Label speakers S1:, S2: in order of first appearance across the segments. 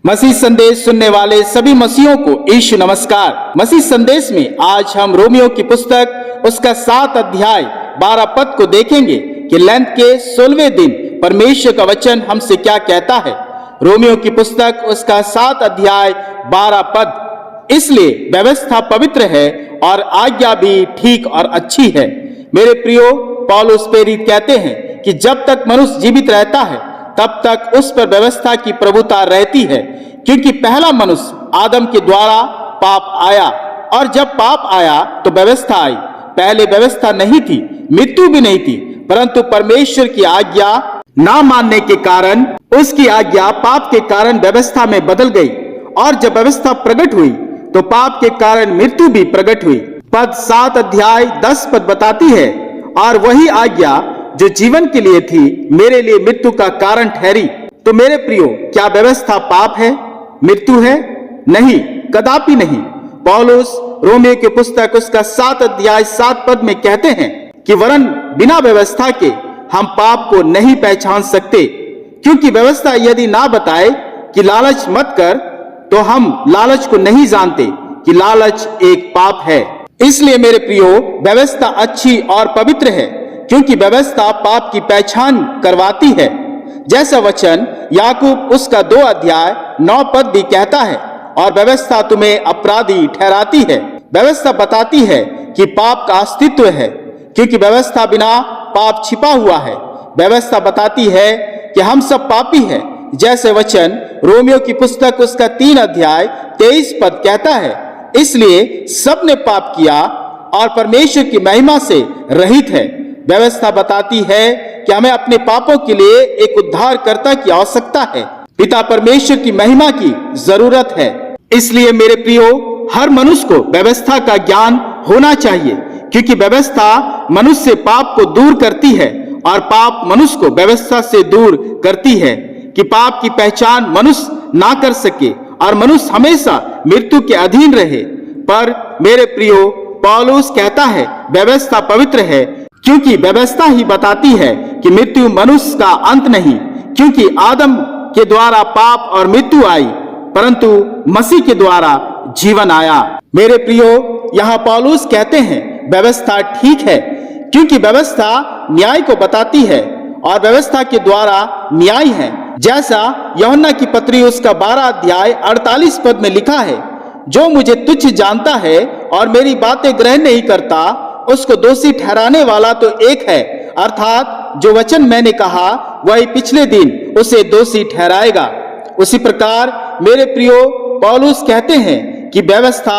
S1: मसीह संदेश सुनने वाले सभी मसीहों को यीशु नमस्कार। मसीह संदेश में आज हम रोमियो की पुस्तक उसका 7 अध्याय 12 पद को देखेंगे कि लैंत के 16वें दिन परमेश्वर का वचन हमसे क्या कहता है। रोमियो की पुस्तक उसका 7 अध्याय 12 पद, इसलिए व्यवस्था पवित्र है और आज्ञा भी ठीक और अच्छी है। मेरे प्रियो, पौलुस प्रेरित कहते हैं कि जब तक मनुष्य जीवित रहता है तब तक उस पर व्यवस्था की प्रभुता रहती है, क्योंकि पहला मनुष्य आदम के द्वारा पाप आया, और जब पाप आया तो व्यवस्था आई। पहले व्यवस्था नहीं थी, मृत्यु भी नहीं थी, परंतु परमेश्वर की आज्ञा ना मानने के कारण उसकी आज्ञा पाप के कारण व्यवस्था में बदल गई, और जब व्यवस्था प्रकट हुई तो पाप के कारण मृत्यु भी प्रकट हुई। पद 7 अध्याय 10 पद बताती है, और वही आज्ञा जो जीवन के लिए थी मेरे लिए मृत्यु का कारण ठहरी। तो मेरे प्रियो, क्या व्यवस्था पाप है, मृत्यु है? नहीं, कदापि नहीं। पौलुस रोमियो की पुस्तक उसका 7 अध्याय 7 पद में कहते हैं कि वरन बिना व्यवस्था के हम पाप को नहीं पहचान सकते, क्योंकि व्यवस्था यदि ना बताए कि लालच मत कर, तो हम लालच को नहीं जानते कि लालच एक पाप है। इसलिए मेरे प्रियो, व्यवस्था अच्छी और पवित्र है, क्योंकि व्यवस्था पाप की पहचान करवाती है। जैसा वचन याकूब उसका 2 अध्याय 9 पद भी कहता है, और व्यवस्था तुम्हें अपराधी ठहराती है। व्यवस्था बताती है कि पाप का अस्तित्व है, क्योंकि व्यवस्था बिना पाप छिपा हुआ है। व्यवस्था बताती है कि हम सब पापी हैं, जैसे वचन रोमियो की पुस्तक उसका 3 अध्याय 23 पद कहता है। इसलिए सब ने पाप किया और परमेश्वर की महिमा से रहित है। व्यवस्था बताती है कि हमें अपने पापों के लिए एक उद्धारकर्ता की आवश्यकता है, पिता परमेश्वर की महिमा की जरूरत है। इसलिए मेरे प्रियो, हर मनुष्य को व्यवस्था का ज्ञान होना चाहिए, क्योंकि व्यवस्था मनुष्य से पाप को दूर करती है और पाप मनुष्य को व्यवस्था से दूर करती है, कि पाप की पहचान मनुष्य ना कर सके और मनुष्य हमेशा मृत्यु के अधीन रहे। पर मेरे प्रियो, पौलुस कहता है व्यवस्था पवित्र है, क्योंकि व्यवस्था ही बताती है कि मृत्यु मनुष्य का अंत नहीं, क्योंकि आदम के द्वारा पाप और मृत्यु आई, परंतु मसीह के द्वारा जीवन आया। मेरे प्रियो, यहाँ पौलुस कहते हैं व्यवस्था ठीक है, क्योंकि व्यवस्था न्याय को बताती है और व्यवस्था के द्वारा न्याय है। जैसा यूहन्ना की पत्री उसका 12 अध्याय 48 पद में लिखा है, जो मुझे तुच्छ जानता है और मेरी बातें ग्रहण नहीं करता, उसको दोषी ठहराने वाला तो एक है, अर्थात जो वचन मैंने कहा वही पिछले दिन उसे दोषी ठहराएगा। उसी प्रकार मेरे प्रियो, पौलुस कहते हैं कि व्यवस्था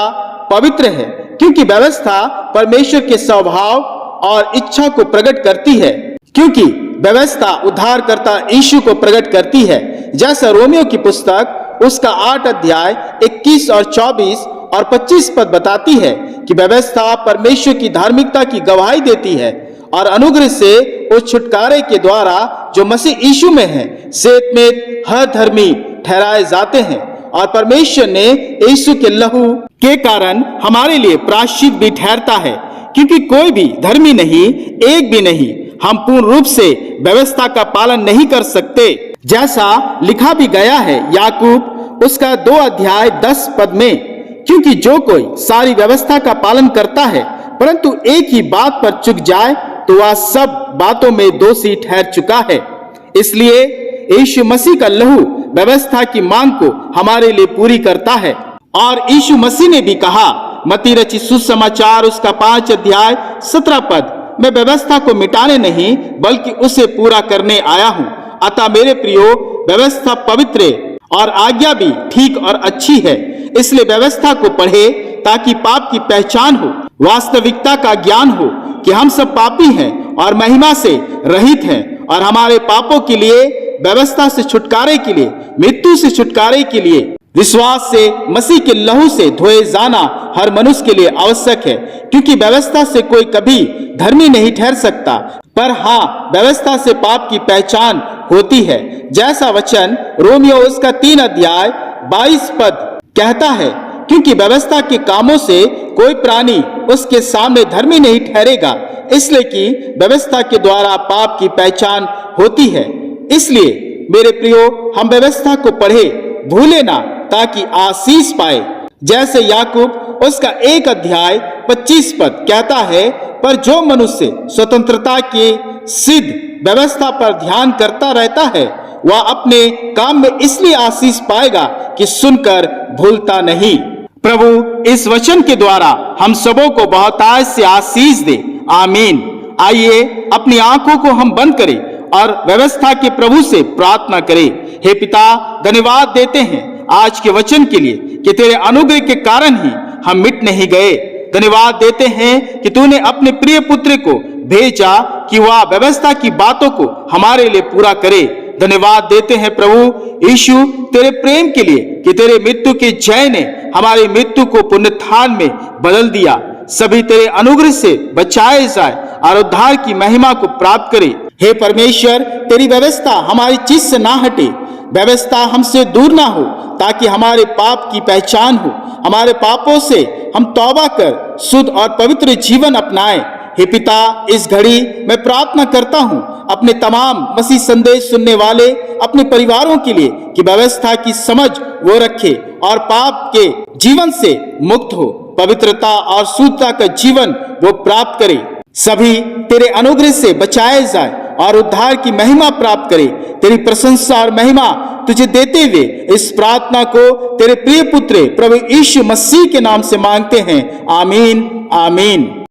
S1: पवित्र है, क्योंकि व्यवस्था परमेश्वर के स्वभाव और इच्छा को प्रकट करती है, क्योंकि व्यवस्था उद्धारकर्ता यीशु को प्रकट करती है। जैसा रोमियो की पुस्तक उसका 8 अध्याय 21 और 24 और 25 पद बताती है कि व्यवस्था परमेश्वर की धार्मिकता की गवाही देती है, और अनुग्रह से उस छुटकारे के द्वारा जो मसीह यीशु में है सेत में हर धर्मी ठहराए जाते हैं, और परमेश्वर ने यीशु के लहू के कारण हमारे लिए प्रायश्चित भी ठहरता है, क्योंकि कोई भी धर्मी नहीं, एक भी नहीं। हम पूर्ण रूप से व्यवस्था का पालन नहीं कर सकते, जैसा लिखा भी गया है याकूब उसका 2 अध्याय 10 पद में, क्योंकि जो कोई सारी व्यवस्था का पालन करता है परंतु एक ही बात पर चूक जाए तो वह सब बातों में दोषी ठहर चुका है। इसलिए यीशु मसीह का लहू व्यवस्था की मांग को हमारे लिए पूरी करता है। और यीशु मसीह ने भी कहा, मत्ती रचित सुसमाचार उसका 5 अध्याय 17 पद, मैं व्यवस्था को मिटाने नहीं बल्कि उसे पूरा करने आया हूँ। अतः मेरे प्रियो, व्यवस्था पवित्र और आज्ञा भी ठीक और अच्छी है। इसलिए व्यवस्था को पढ़े ताकि पाप की पहचान हो, वास्तविकता का ज्ञान हो कि हम सब पापी हैं और महिमा से रहित हैं, और हमारे पापों के लिए, व्यवस्था से छुटकारे के लिए, मृत्यु से छुटकारे के लिए विश्वास से मसीह के लहू से धोए जाना हर मनुष्य के लिए आवश्यक है, क्योंकि व्यवस्था से कोई कभी धर्मी नहीं ठहर सकता, पर हाँ, व्यवस्था से पाप की पहचान होती है। जैसा वचन रोमियो उसका 3 अध्याय 22 पद कहता है, क्योंकि व्यवस्था के कामों से कोई प्राणी उसके सामने धर्मी नहीं ठहरेगा, इसलिए कि व्यवस्था के द्वारा पाप की पहचान होती है। इसलिए मेरे प्रियो, हम व्यवस्था को पढ़े, भूले ना, ताकि आशीष पाए। जैसे याकूब उसका 1 अध्याय 25 पद कहता है, पर जो मनुष्य स्वतंत्रता की सिद्ध व्यवस्था पर ध्यान करता रहता है, वह अपने काम में इसलिए आशीष पाएगा कि सुनकर भूलता नहीं। प्रभु इस वचन के द्वारा हम सबों को बहुतायत से आशीष दे। आमीन। आइए अपनी आंखों को हम बंद करें और व्यवस्था के प्रभु से प्रार्थना करें। हे पिता, धन्यवाद देते हैं आज के वचन के लिए कि तेरे अनुग्रह के कारण ही हम मिट नहीं गए। धन्यवाद देते हैं कि तूने अपने प्रिय पुत्र को भेजा कि वह व्यवस्था की बातों को हमारे लिए पूरा करे। धन्यवाद देते हैं प्रभु यीशु तेरे प्रेम के लिए कि तेरे मृत्यु के जय ने हमारी मृत्यु को पुनरुत्थान में बदल दिया। सभी तेरे अनुग्रह से बचाए जाए और उद्धार की महिमा को प्राप्त करे। हे परमेश्वर, तेरी व्यवस्था हमारी चीज से ना हटे, व्यवस्था हमसे दूर ना हो, ताकि हमारे पाप की पहचान हो। हमारे पापों से हम तौबा कर शुद्ध और पवित्र जीवन अपनाएं। हे पिता, इस घड़ी मैं प्रार्थना करता हूँ अपने तमाम मसीह संदेश सुनने वाले अपने परिवारों के लिए कि व्यवस्था की समझ वो रखे और पाप के जीवन से मुक्त हो, पवित्रता और शुद्धता का जीवन वो प्राप्त करे। सभी तेरे अनुग्रह से बचाए जाए और उद्धार की महिमा प्राप्त करे। तेरी प्रशंसा और महिमा तुझे देते हुए इस प्रार्थना को तेरे प्रिय पुत्र प्रभु यीशु मसीह के नाम से मांगते हैं। आमीन, आमीन।